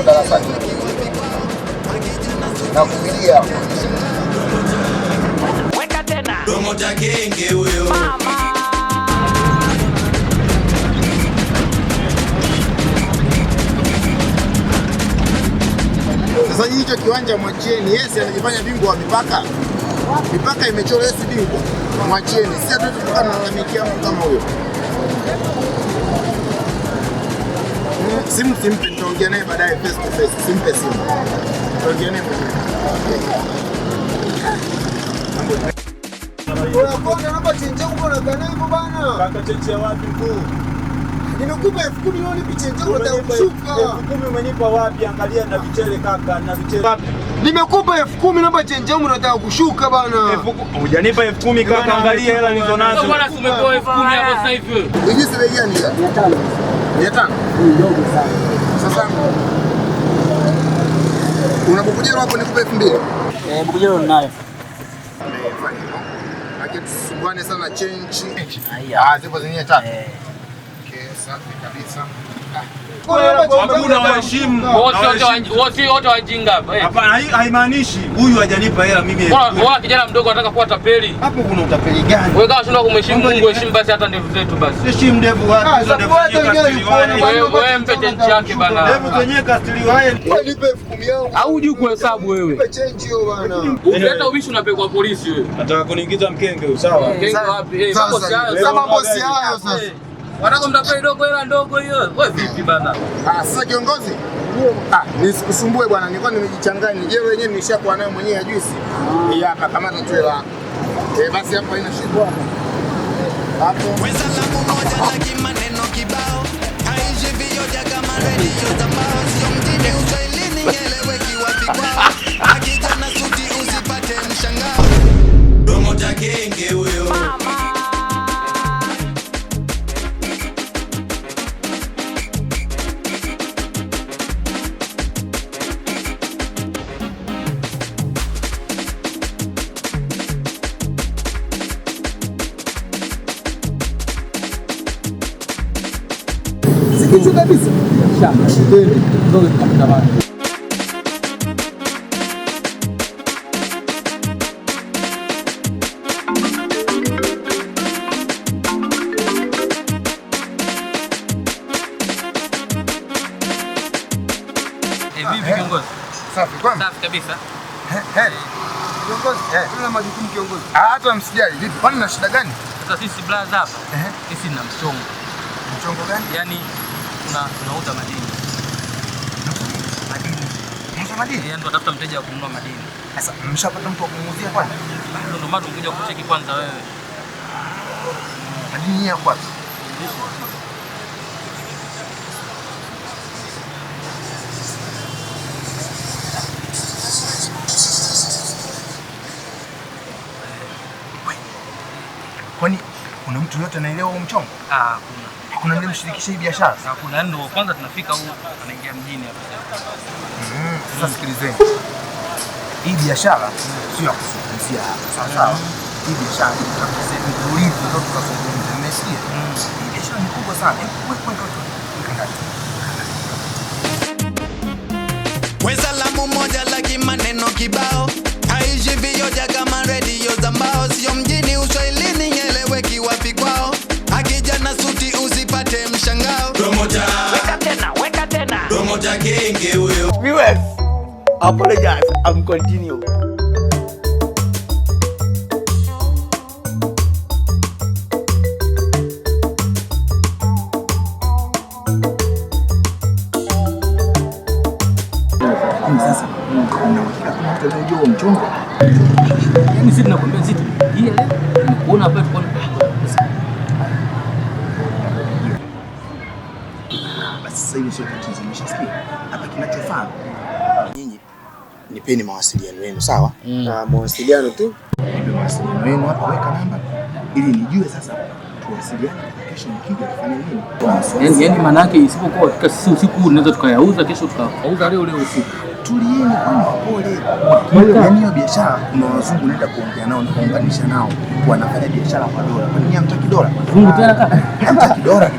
darasani. Nakumilia. Weka tena. Promoter Genge huyo. Mama. Sasa hicho kiwanja mwachieni. Yes, anajifanya bingwa wa mipaka. Mipaka imechora Yes bingwa. Mwachieni. Sisi hatuwezi kukaa na lalamikia mtu kama huyo. Simu simpe, nitaongea naye baadaye face to face. Simpe simu. Nitaongea naye mwenyewe. Unakwenda hapa chenje huko na gani hivyo bana? Kaka chenje wapi mkuu? Nimekupa 10,000 milioni chenje huko utakushuka. 10,000 umenipa wapi? Angalia na vichele kaka, na vichele. Nimekupa 10,000 namba chenje huko unataka kushuka bana. Hujanipa 10,000 kaka, angalia hela nilizonazo. Bwana tumepewa 10,000 hapo sasa hivi. Hizi bei gani hizo? 500. 500? Ndogo sana. Sasa unapokujero hapo nikupe 2,000. Bukujero ninayo. Tusubane sana change. Zipo zenyewe 3. Okay, safi kabisa. Hakuna waheshimu. Wote wajinga hapa. Hapana, haimaanishi huyu hajanipa hela mimi. Bora kijana mdogo anataka kuwa tapeli. Hapo kuna utapeli gani? Wewe kama unashindwa kumheshimu Mungu, heshimu basi hata ndevu zetu basi. Heshimu ndevu wapi? Wewe mpe change yake bana. Ndevu zenyewe kastili wae. Nipe 10,000 yangu. Au hujui kuhesabu wewe. Nipe change hiyo bana. Ukileta ubishi unapelekwa polisi wewe. Nataka kuniingiza mkenge, sawa? Mkenge wapi? Sasa bosi hayo sasa. Wanataka mtapeli dogo hela ndogo hiyo. Wewe vipi bana? Sasa kiongozi. Nisikusumbue bwana, nilikuwa nimejichanganya. Je, wenyewe nimeshakuwa nayo mwenyewe juice. Hii hapa kamata tu hela. Basi hapo haina shida. Hapo. Weza langu moja laki maneno kibao. Aishi vioja kama redio za mbao. Sio mjini uswahilini nieleweki wapi kwao. Akija na suti usipate mshangao. Promoter Genge huyo. Sikitu kabisa. Shamba. Ndogo tukapita bana. Vipi kiongozi? Safi kwani? Safi kabisa. Kiongozi, tuna majukumu kiongozi. Hata msijali. Vipi? Kwani na shida gani? Sasa sisi blaza hapa. Sisi na mchongo. Mchongo gani? Yaani tunauza madini. Madini. Mtu madini? Yaani tunatafuta mteja wa kununua madini. Sasa mmeshapata mtu wa kumuuzia kwanza? Ndio maana tumekuja kucheki kwanza wewe. Madini ya kwanza. Kwani kuna mtu yote anaelewa huo mchongo? Hakuna. Hakuna ndiye mshirikisha hii biashara? Hakuna, ndio kwanza tunafika huko anaingia mjini hapa sasa. Sasa sikilizeni. Hii biashara sio ya kuzungumzia hapa. Sawa sawa. Hii biashara ni tutakasema tulivu ndio tukazungumza. Mmesikia? Hii biashara ni kubwa sana. Weza lamu moja laki maneno kibao. Aishi vioja kama redio za mbao. Sio mjini uswahilini nieleweki wapi kwao. Akija na suti usipate mshangao. Promoter. Weka tena. Promoter Genge huyo. Viewers, apologize. I'm continue. Sasa unajua mchongo. Yaani sisi tunakwambia sisi tuingie leo. Unaona hapa tuko basi sasa hivi sio tatizo, nimeshasikia. Hapa kinachofaa nyinyi nipeni mawasiliano yenu, sawa? Na mawasiliano tu. Nipe mawasiliano yenu hapa, weka namba ili nijue sasa tuwasiliane kesho nikija kufanya nini. Yaani maana yake isipokuwa sisi usiku unaweza tukayauza, kesho tukauza leo usiku. Tulieni kwani pole. Yaani hiyo biashara kuna wazungu naenda kuongea nao na kuunganisha nao. Wanafanya biashara kwa dola. Kwa nini hamtaki dola? Mungu tena kaka. Hamtaki dola.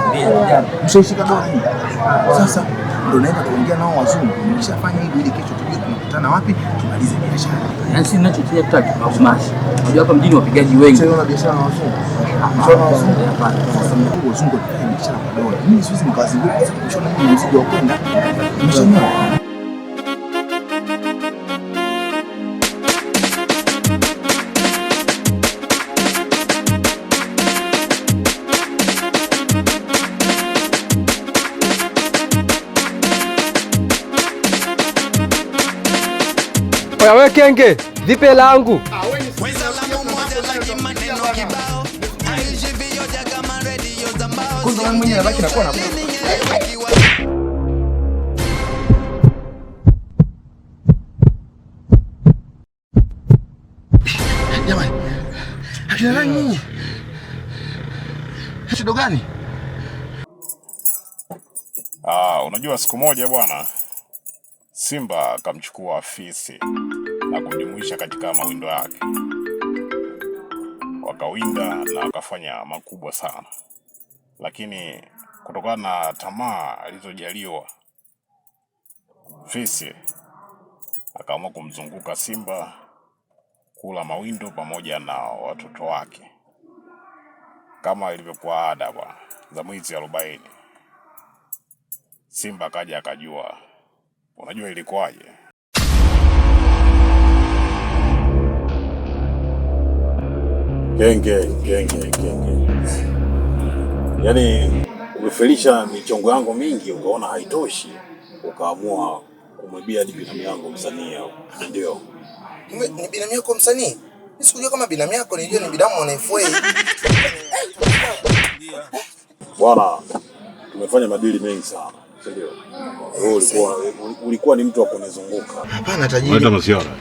Ndio. Mshashika dola hii. Sasa Ndio naenda kuongea nao wazungu. Nikishafanya hivi ili kesho tujue tunakutana wapi, tumalize biashara. Yaani si ninachotia kutaki au smash. Unajua hapa mjini wapigaji wengi. Sasa una biashara na wazungu. Unaona wazungu hapana. Sasa mkuu wazungu wanafanya biashara kwa dola. Mimi siwezi nikawazunguka kwa sababu kushona mimi mzigo wa kwenda. Umeshaona? Oya we kenge, vipi hela yangu? Kwanza wewe mwenyewe unabaki na kuwa na jamani. Akina nani? Shida gani? Unajua siku moja bwana Simba akamchukua fisi na kumjumuisha katika mawindo yake. Wakawinda na wakafanya makubwa sana. Lakini kutokana na tamaa alizojaliwa, fisi akaamua kumzunguka Simba, kula mawindo pamoja na watoto wake. Kama ilivyokuwa ada bwana za mwezi 40. Simba akaja akajua. Unajua ilikuwaje? Genge. Yaani umefelisha michongo yangu mingi ukaona haitoshi. Ukaamua kumwibia hadi binamu yangu msanii au ndio? Ni binamu yako msanii? Mimi sikujua kama binamu yako, nilijua ni binamu wa FA. Bwana, tumefanya madili mengi sana. Ndio. Ulikuwa ni mtu wa kunizunguka. Hapana tajiri.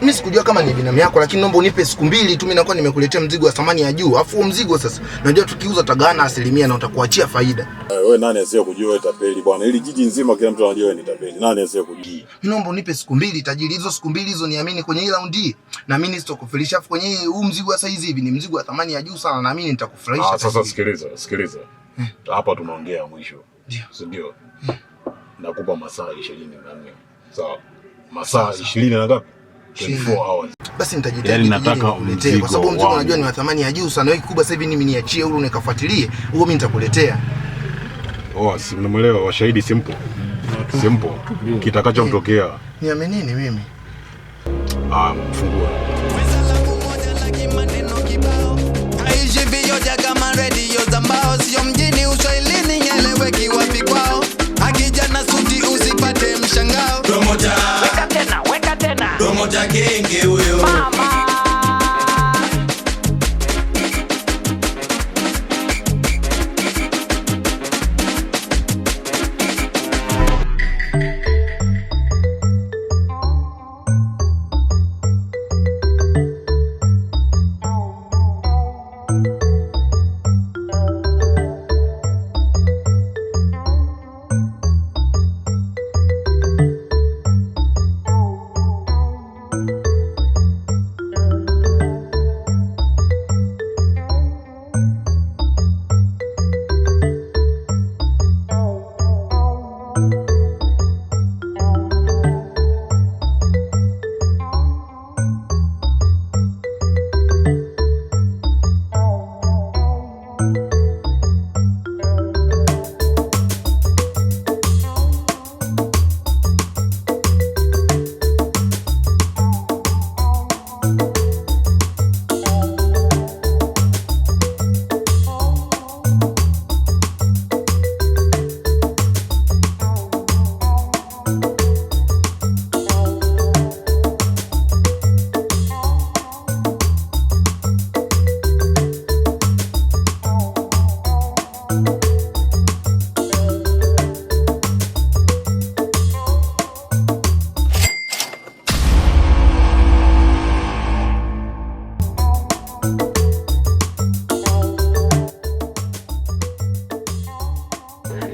Mimi sikujua kama ni binamu yako, lakini naomba unipe siku 2 tu, mimi nakuwa nimekuletea mzigo wa thamani ya juu. Afu mzigo sasa najua tukiuza tagana 1% na utakuachia faida. Wewe nani asiye kujua wewe tapeli bwana? Ili jiji nzima kila mtu anajua wewe ni tapeli. Nani asiye kujua? Mimi naomba unipe siku 2 tajiri. Hizo siku 2 hizo niamini kwenye hii round hii. Na mimi sitokufilisha. Afu kwenye huu mzigo wa saizi hivi ni mzigo wa thamani ya juu sana, na mimi nitakufurahisha. Sasa sikiliza. Hapa tunaongea mwisho. Ndio. Nakupa masaa 24. Sawa. Masaa 20 na ngapi? 24 hours. Basi nitajitahidi nataka uniletee kwa sababu mzigo unajua ni wa thamani ya juu sana. Wewe kikubwa sasa hivi mimi niachie huru nikafuatilie. Huo mimi nitakuletea. Si mnaelewa washahidi simple. Kitakachomtokea. Niamenini mimi? Fungua. Aishi vioja kama radio za mbao, sio mjini uswahilini nyeleweki wapi kwao. Akija na suti usipate mshangao. Promoter. Weka tena. Promoter genge huyo. Mama.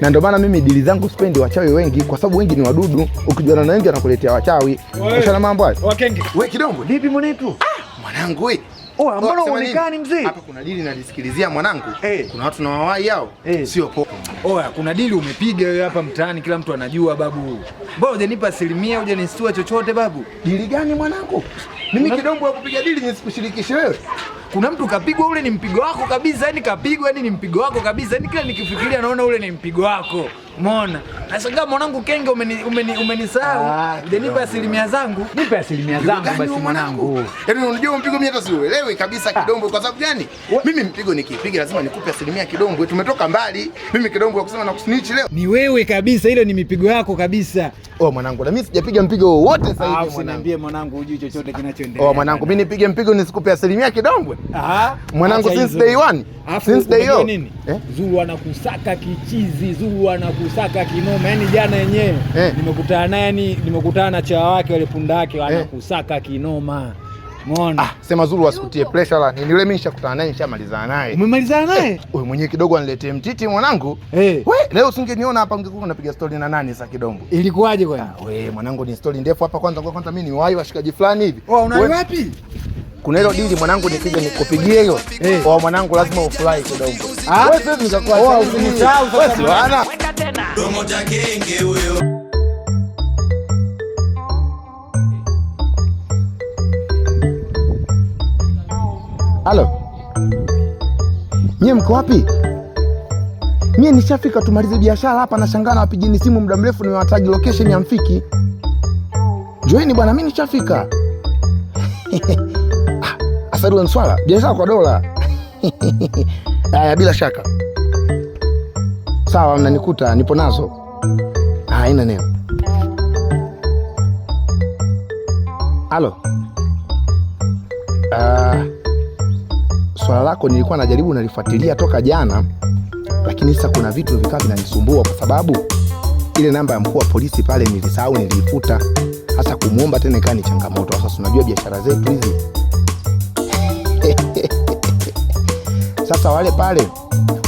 Na ndio maana mimi dili zangu sipendi wachawi wengi, kwa sababu wengi ni wadudu. Ukijuana na wengi anakuletea wachawi. Ushana mambo hayo. Wakenge. Wewe kidogo, vipi mwanetu? Mwanangu wewe. Oh, mbona uonekani mzee? Hapa kuna dili nalisikilizia mwanangu. Kuna watu na wawai hao. Sio popo. Oya, kuna dili umepiga wewe hapa mtaani, kila mtu anajua babu. Mbona hujanipa asilimia, hujanistua chochote babu? Dili gani mwanangu? Mimi kidombo wa kupiga dili nisikushirikishe wewe. Kuna mtu kapigwa, ule ni mpigo wako kabisa, yani kapigwa, yani ni mpigo wako kabisa. Yani kila nikifikiria naona ule ni mpigo wako. Umeona? Nashangaa mwanangu Kenge umenisahau. Hujanipa asilimia zangu. Nipe asilimia zangu basi mwanangu. Yaani unajua mpigo mimi hata siuelewi kabisa kidombo kwa sababu gani? Mimi mpigo nikipiga lazima nikupe asilimia kidombo. Tumetoka mbali. Mimi kidombo wa kusema na kusnitch leo. Ni wewe kabisa, ile ni mipigo yako kabisa. Oh mwanangu, na mimi sijapiga mpigo wowote sasa hivi mwanangu. Usiniambie mwanangu hujui chochote kinachoendelea. Oh mwanangu, mimi nipige mpigo nisikupe asilimia kidombwe. Mwanangu since day one. Since day one. Zulu anakusaka kichizi, Zulu anakusaka kinoma. Yaani jana yenyewe nimekutana naye, yani nimekutana na chawa wake wale punda wake wanakusaka kinoma. Umeona? Sema Zulu asikutie pressure la. Ni yule mimi nishakutana naye nishamalizana naye. Umemalizana naye? Wewe mwenyewe kidogo aniletee mtiti mwanangu. Wewe leo usingeniona hapa ungekuwa unapiga story na nani sasa kidombo. Ilikuwaje kwani? Wewe mwanangu ni story ndefu hapa kwanza mimi ni wahi washikaji fulani hivi. Unaenda wapi? Kuna hilo dili mwanangu nikija nikupigie hiyo. Mwanangu lazima ufurahi kidombo. Wewe sasa nikakuwa usinisahau sasa bwana. Domo cha Kenge huyo. Halo. Nyie mko wapi? Mie nishafika tumalize biashara hapa, nashangaa na wapigini simu muda mrefu nimewatagi location ya mfiki. Joeni bwana, mimi nishafika. Asadu swala, biashara kwa dola. Haya bila shaka. Sawa, mnanikuta nipo nazo. Haina neno. Halo. Swala lako nilikuwa najaribu nalifuatilia toka jana, lakini sasa kuna vitu vikawa vinanisumbua kwa sababu ile namba ya mkuu wa polisi pale nilisahau, niliifuta. Sasa kumuomba tena ikawa ni changamoto. Sasa unajua biashara zetu hizi. Sasa wale pale,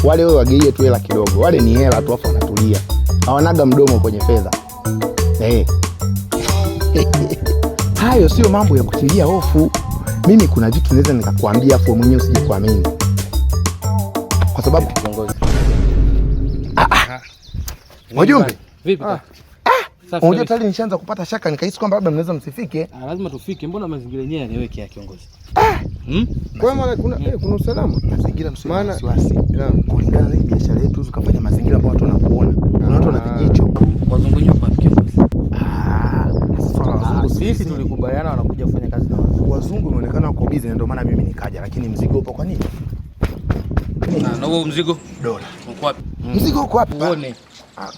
wale wewe wageie tu hela kidogo. Wale ni hela tu afa wanatulia. Hawanaga mdomo kwenye fedha. Hayo sio mambo ya kutilia hofu. Mimi kuna vitu naweza nikakwambia afu mwenyewe usije kuamini. Kwa sababu kiongozi. Wajumbe. Vipi? Unajua tayari nishaanza kupata shaka, nikahisi kwamba labda mnaweza msifike. Lazima tufike. Mbona mazingira yenyewe yaniweke ya kiongozi? Kwa maana kuna usalama. Mazingira maana wasiwasi. Kulingana na hii biashara yetu tukafanya mazingira ambayo watu wanakuona. Kuna watu wana vijicho. Wazungunyo kwa kiongozi. Sisi tulikubaliana wanakuja kufanya kazi na wazungu, inaonekana wako busy ndio maana mimi nikaja, lakini mzigo upo kwa nini? Na huo mzigo? Dola. Uko wapi? Mzigo uko wapi? Uone.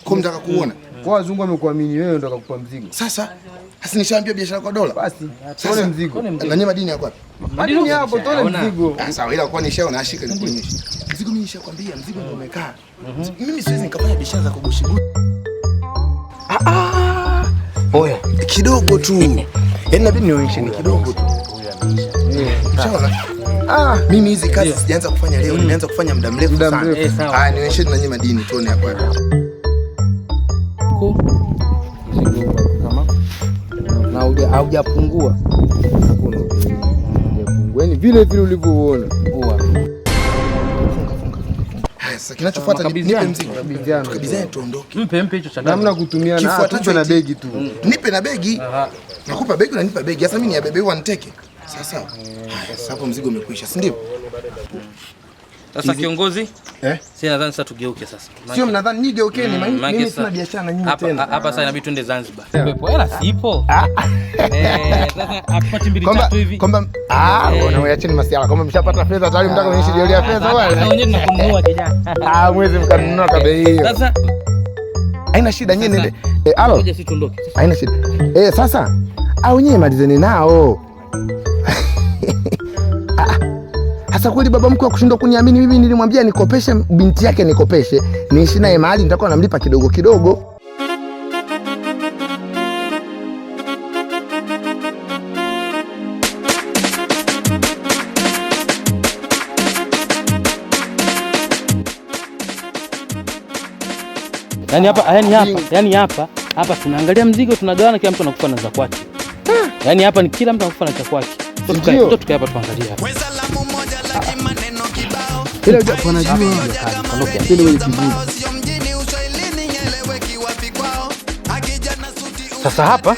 Kwa mtaka kuona. Kwa wazungu wamekuamini wewe ndio akakupa mzigo. Sasa nishaambia biashara kwa dola. Basi tuone mzigo. Na nyema madini yako wapi? Madini hapo, tuone mzigo. Sawa, ila kwa nishaona ashika nikuonyeshe. Mzigo mimi nishakwambia, mzigo ndio umekaa. Mimi siwezi nikafanya biashara za kugoshigushi. Oya, kidogo tu. Yaani inabidi nionyeshe ni kidogo tu. Mimi hizi kazi sijaanza kufanya leo, nimeanza kufanya muda mrefu sana. Nionyeshe na nyinyi madini tuone hapo hapo. Na haujapungua. Yaani vile vile ulivyoona. Sasa kinachofuata nipe mzigo. Tukabizane tuondoke. Mpe hicho cha namna kutumia na tupe na begi tu. Nipe na begi. Nakupa begi na nipa begi. Sasa mimi ni abebe huwa niteke. Sasa hapo mzigo umekwisha, si ndio? Sasa kiongozi? Si nadhani sasa tugeuke sasa. Sio mnadhani nigeukeni, mimi sina biashara na nyinyi tena. Hapa sasa inabidi twende Zanzibar. Pepo hela sipo. Sasa apate 2-3 hivi. Kwamba bwana wewe acheni masiala. Kama mshapata fedha tayari mtaka kuniishi deal ya fedha wale. Na wenyewe tunakununua kijana. Mwezi mkanunua kwa bei hiyo. Sasa haina shida nyinyi nende. Halo. Ngoja si tuondoke. Haina shida. Sasa wenyewe malizeni nao. Hasa kweli baba mkuu akushindwa kuniamini mimi, nilimwambia nikopeshe binti yake, nikopeshe niishi naye mahali nitakuwa namlipa kidogo kidogo. Yaani hapa tunaangalia mzigo, tunagawana, kila mtu anakufa na za kwake. Yaani hapa ni kila mtu anakufa na cha kwake. Tukae hapa tuangalie hapa. Ila wanajua tena wewe kiburi. Sasa hapa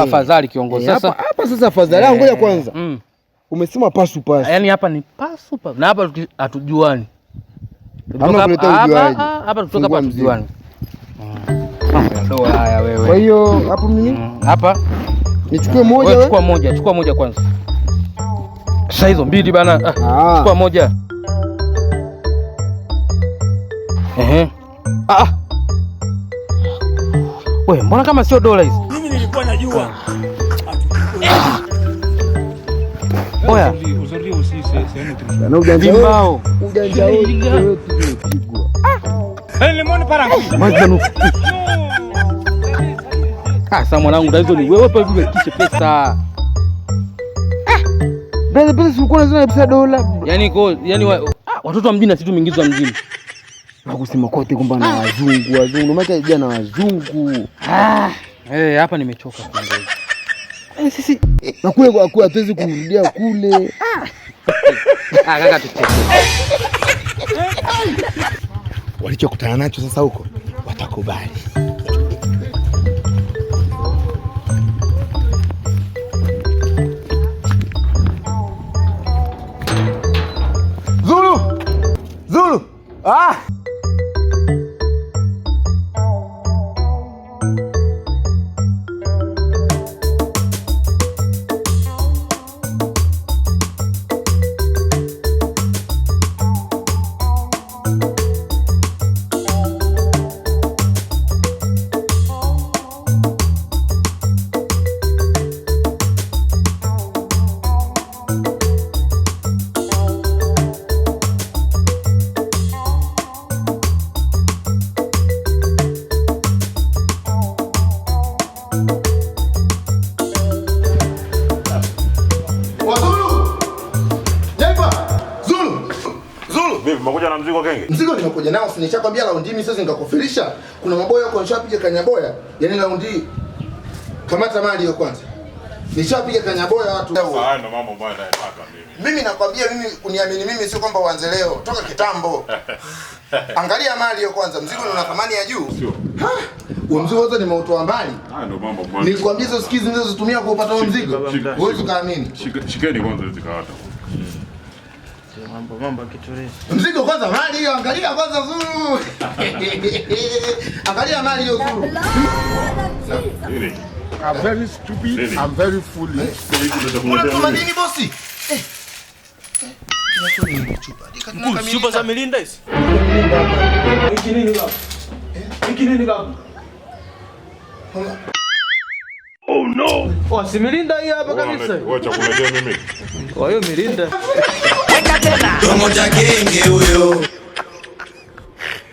afadhali kiongozi. Sasa afadhali. Ngoja kwanza. Umesema pasu. Yaani hapa ni pasu. Na hapa hatujuani. Hapa kutoka hapa hatujuani. Ndoa haya wewe. Kwa hiyo hapo mimi hapa nichukue moja wewe. Chukua moja kwanza. Sasa hizo mbili bana. Chukua moja. Wewe mbona kama sio dola hizi? Mimi nilikuwa najua. Oya. Na ujanja wao. Ujanja wewe tumepigwa. Lemon parangui. Mazanu. Sasa mwanangu hizo ni wewe pa vile kishe pesa. Pesa ulikuwa unazona pesa dola. Yaani watoto wa mjini si tumeingizwa mjini. Na kusema kote kwamba na wazungu, maana jana wazungu. Hapa nimechoka kiongozi. Sisi na kule kwa hatuwezi kurudia kule. Kaka tucheke. Walichokutana nacho sasa huko watakubali. Zulu. Umekuja na mzigo Kenge? Mzigo nimekuja nao, si nishakwambia raundi mimi sasa nikakufirisha. Kuna maboya huko nishapiga kanyaboya. Yaani raundi kamata mali hiyo kwanza. Nishapiga kanyaboya watu. Sasa ndo mambo ambayo nataka mimi. Mimi nakwambia uniamini mimi sio kwamba uanze leo, toka kitambo. Angalia mali hiyo kwanza, mzigo una thamani ya juu. Sio. Huo mzigo wote nimeutoa mbali. Ndo mambo ambayo. Nilikwambia hizo skizi nilizozitumia kupata huo mzigo. Huwezi kaamini. Shikeni kwanza hizo kawata. Mambo kituresi. Mzigo kwanza mali hiyo, angalia kwanza Zulu. Angalia mali hiyo Zulu. I'm very stupid. I'm very foolish. Unatuma nini bosi? Chupa za Mirinda hizi? Hiki nini baba? Oh no. Oh, si Mirinda hii hapa kabisa. Wacha kuletea mimi. Kwa hiyo Mirinda. Domo cha Kenge huyo.